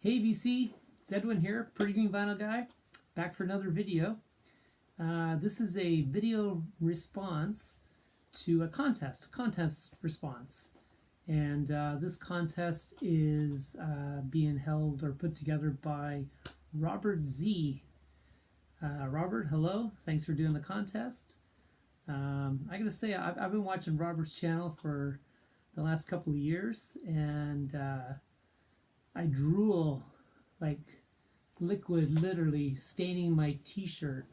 Hey VC, it's Edwin here, Pretty Green Vinyl Guy, back for another video. This is a video response to a contest response. And this contest is being held or put together by Robert Z. Robert, hello, thanks for doing the contest. I gotta say, I've been watching Robert's channel for the last couple of years, and I drool like liquid, literally staining my t-shirt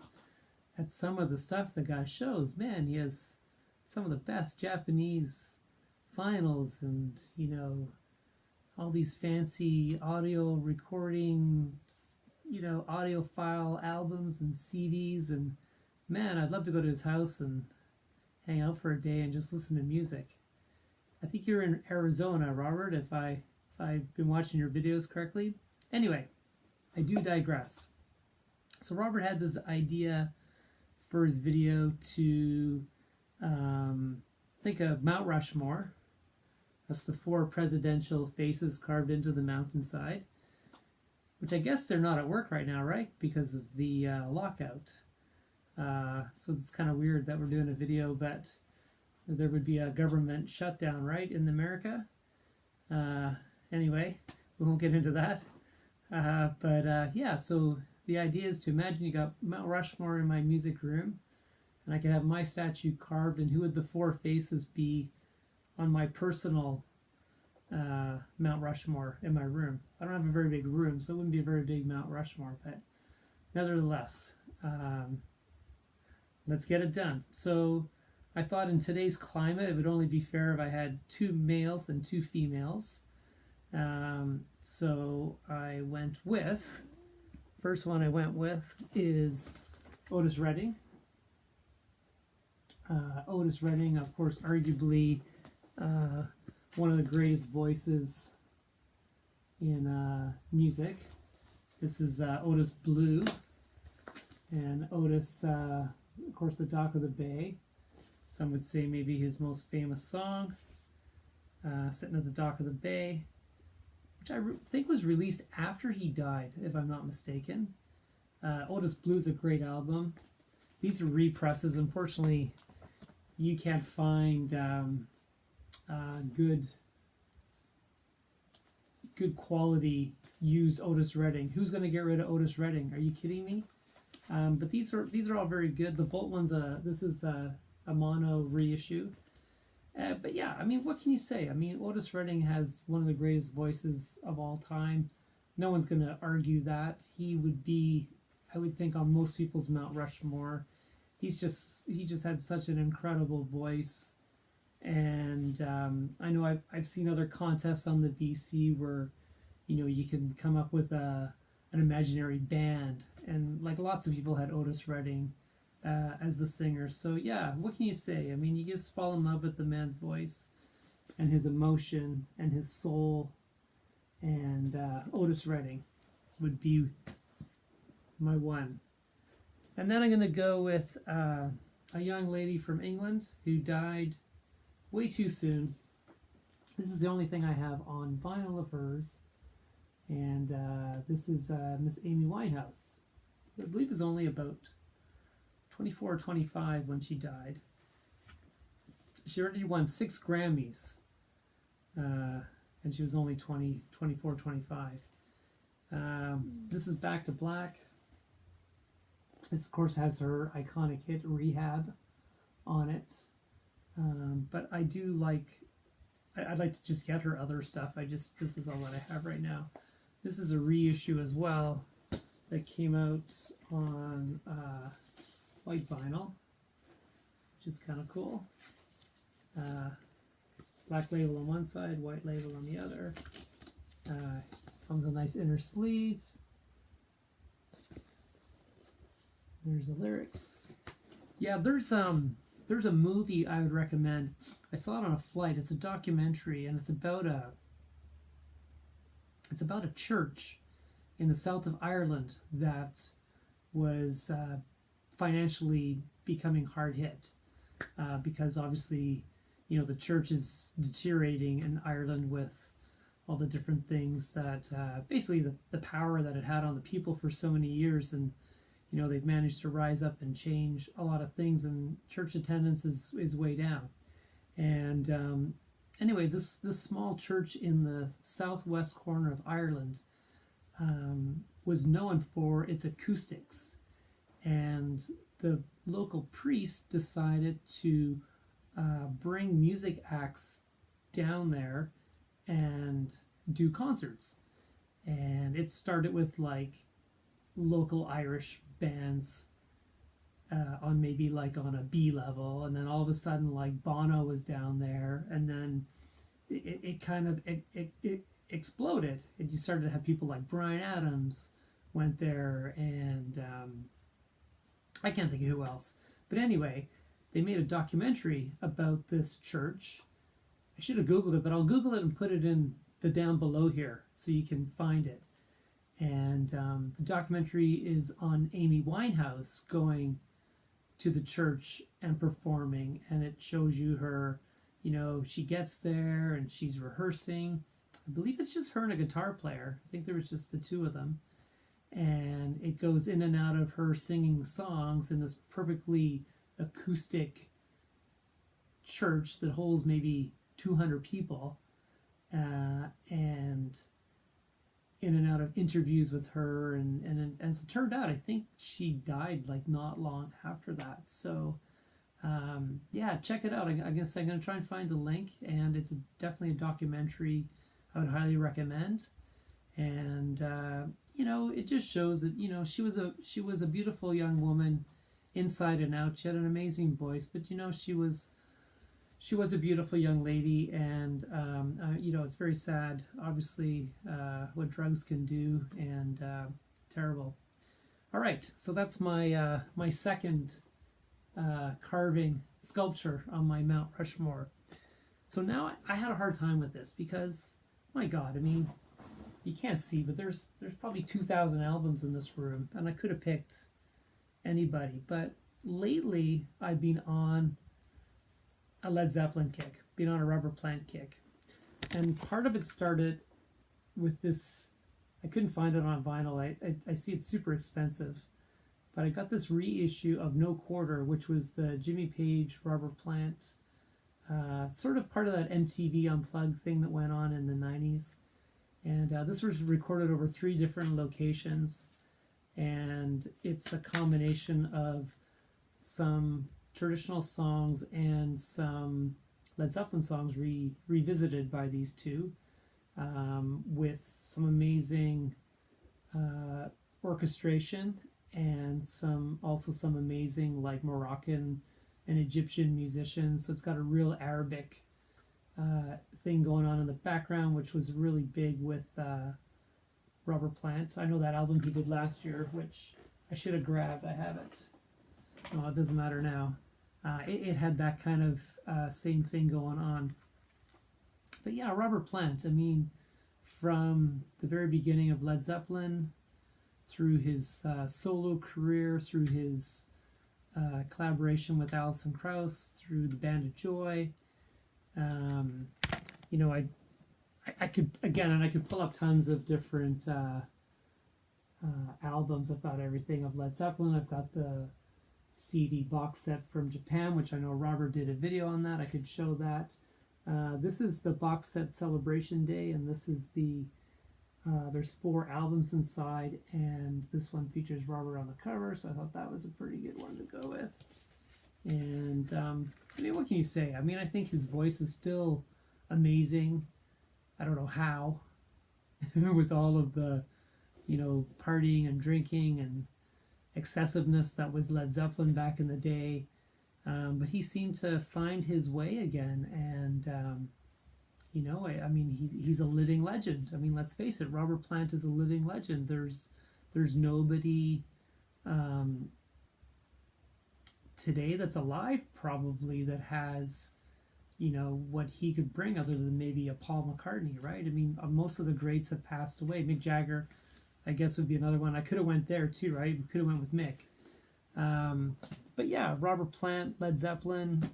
at some of the stuff the guy shows. Man, he has some of the best Japanese vinyls and, you know, all these fancy audio recordings, you know, audiophile albums and CDs. And man, I'd love to go to his house and hang out for a day and just listen to music. I think you're in Arizona, Robert, if I've been watching your videos correctly. Anyway, I do digress. So Robert had this idea for his video to think of Mount Rushmore. That's the 4 presidential faces carved into the mountainside, which I guess they're not at work right now, right? Because of the lockout. So it's kind of weird that we're doing a video, but there would be a government shutdown, right, in America? Anyway, we won't get into that. Yeah, so the idea is to imagine you got Mount Rushmore in my music room, and I could have my statue carved, and who would the 4 faces be on my personal Mount Rushmore in my room. I don't have a very big room, so it wouldn't be a very big Mount Rushmore, but nevertheless, let's get it done. So I thought in today's climate it would only be fair if I had 2 males and 2 females. So I went with, first one I went with is Otis Redding. Otis Redding, of course, arguably one of the greatest voices in music. This is Otis Blue, and Otis, of course, The Dock of the Bay. Some would say maybe his most famous song, Sitting at the Dock of the Bay, which I think was released after he died, if I'm not mistaken. Otis Blue's a great album. These are represses. Unfortunately, you can't find good quality used Otis Redding. Who's going to get rid of Otis Redding? Are you kidding me? But these are all very good. The Volt one's this is a mono reissue. But yeah, I mean, what can you say? I mean, Otis Redding has one of the greatest voices of all time. No one's going to argue that. He would be, I would think, on most people's Mount Rushmore. He just had such an incredible voice. And I know I've seen other contests on the VC where, you know, you can come up with an imaginary band. And like lots of people had Otis Redding as the singer. So yeah, what can you say? I mean, you just fall in love with the man's voice and his emotion and his soul, and Otis Redding would be my one. And then I'm going to go with a young lady from England who died way too soon. This is the only thing I have on vinyl of hers, and this is Miss Amy Winehouse. I believe it was only about 24 or 25 when she died. She already won 6 Grammys, and she was only 24, 25. This is Back to Black. This, of course, has her iconic hit Rehab on it. But I do like, I'd like to just get her other stuff. This is all that I have right now. This is a reissue as well that came out on white vinyl, which is kind of cool. Black label on one side, white label on the other. Comes with a nice inner sleeve. There's the lyrics. Yeah, there's a movie I would recommend. I saw it on a flight. It's a documentary, and it's about a church in the south of Ireland that was financially becoming hard hit because obviously, you know, the church is deteriorating in Ireland with all the different things that basically the power that it had on the people for so many years. And they've managed to rise up and change a lot of things, and church attendance is way down. And anyway, this small church in the southwest corner of Ireland was known for its acoustics, and the local priest decided to bring music acts down there and do concerts. And it started with like local Irish bands on maybe like on a B level, and then all of a sudden like Bono was down there, and then it kind of it exploded, and you started to have people like Bryan Adams went there, and I can't think of who else. But anyway, they made a documentary about this church. I should have Googled it, but I'll Google it and put it in the down below here so you can find it. And the documentary is on Amy Winehouse going to the church and performing, and it shows you her, she gets there and she's rehearsing. I believe it's just her and a guitar player. I think there was just the two of them. And it goes in and out of her singing songs in this perfectly acoustic church that holds maybe 200 people, and in and out of interviews with her, and as it turned out, I think she died like not long after that. So yeah, check it out. I guess I'm going to try and find the link, and it's definitely a documentary I would highly recommend. And it just shows that she was a beautiful young woman inside and out. She had an amazing voice, but she was a beautiful young lady, and it's very sad, obviously, what drugs can do, and terrible. All right, so that's my my second carving sculpture on my Mount Rushmore. So now I had a hard time with this because, my God, I mean, you can't see, but there's probably 2,000 albums in this room, and I could have picked anybody. But lately, I've been on a Led Zeppelin kick, been on a Robert Plant kick. And part of it started with this, I couldn't find it on vinyl. I see it's super expensive. But I got this reissue of No Quarter, which was the Jimmy Page, Robert Plant, sort of part of that MTV Unplugged thing that went on in the 90s. And this was recorded over 3 different locations. And it's a combination of some traditional songs and some Led Zeppelin songs revisited by these two, with some amazing orchestration and some amazing like Moroccan and Egyptian musicians. So it's got a real Arabic thing going on in the background, which was really big with Robert Plant. I know that album he did last year, which I should have grabbed. I have it. No, it doesn't matter now. It had that kind of same thing going on. But yeah, Robert Plant, I mean, from the very beginning of Led Zeppelin, through his solo career, through his collaboration with Alison Krauss, through the Band of Joy, I could pull up tons of different albums. I've got everything of Led Zeppelin. I've got the CD box set from Japan, which I know Robert did a video on that. I could show that. This is the box set Celebration Day, and this is the there's 4 albums inside, and this one features Robert on the cover, so I thought that was a pretty good one to go with. And I mean, what can you say? I mean, I think his voice is still amazing. I don't know how, with all of the partying and drinking and excessiveness that was Led Zeppelin back in the day, but he seemed to find his way again, and I mean, he's a living legend. I mean, let's face it, Robert Plant is a living legend. There's nobody today that's alive probably that has what he could bring, other than maybe a Paul McCartney, right? I mean, most of the greats have passed away. Mick Jagger, I guess, would be another one. I could have went there too, right? We could have went with Mick. But yeah, Robert Plant, Led Zeppelin,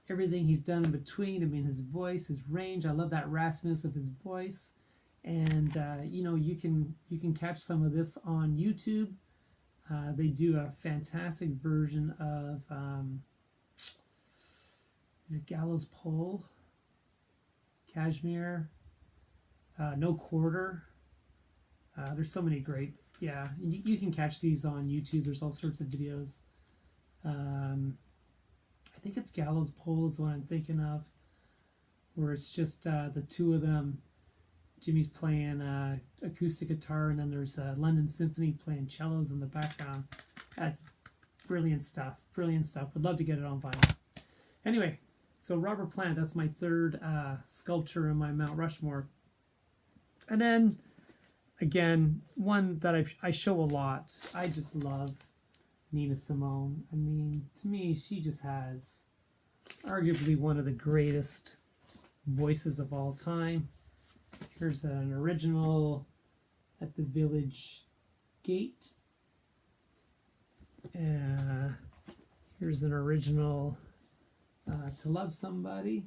everything he's done in between. I mean, his voice, his range. I love that raspiness of his voice. And you know, you can catch some of this on YouTube. They do a fantastic version of is it Gallows Pole, Kashmir, No Quarter. There's so many great, yeah. You can catch these on YouTube. There's all sorts of videos. I think it's Gallows Pole is what I'm thinking of, where it's just the two of them. Jimmy's playing acoustic guitar, and then there's London Symphony playing cellos in the background. That's brilliant stuff. Brilliant stuff. Would love to get it on vinyl. Anyway, so Robert Plant, that's my third sculpture in my Mount Rushmore. And then, again, one that I show a lot. I just love Nina Simone. I mean, to me, she just has arguably one of the greatest voices of all time. Here's an original at the Village Gate. Here's an original To Love Somebody.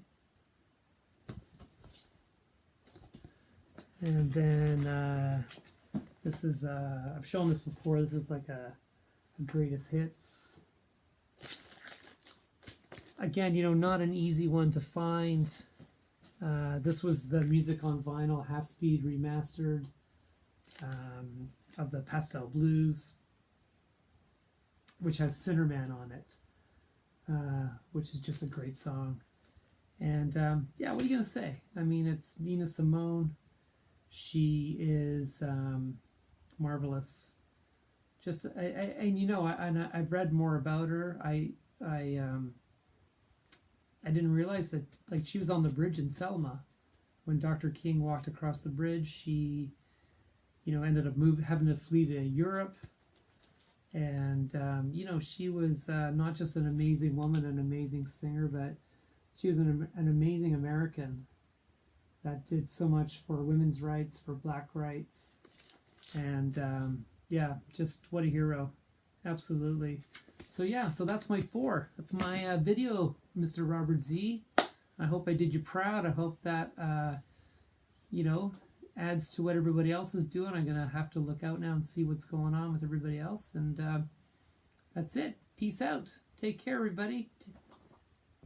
And then this is, I've shown this before, this is like a greatest hits. Again, you know, not an easy one to find. This was the music on vinyl, half-speed remastered of the Pastel Blues, which has Cinderman on it, which is just a great song. And yeah, what are you going to say? I mean, it's Nina Simone. She is marvelous. Just, and you know, I've read more about her. I didn't realize that, like, she was on the bridge in Selma when Dr. King walked across the bridge. She, you know, ended up having to flee to Europe. And, you know, she was not just an amazing woman, an amazing singer, but she was an amazing American that did so much for women's rights, for black rights. And, yeah, just what a hero. Absolutely. So yeah, so that's my 4. That's my video, Mr. Robert Z. I hope I did you proud. I hope that, you know, adds to what everybody else is doing. I'm going to have to look out now and see what's going on with everybody else. And that's it. Peace out. Take care, everybody.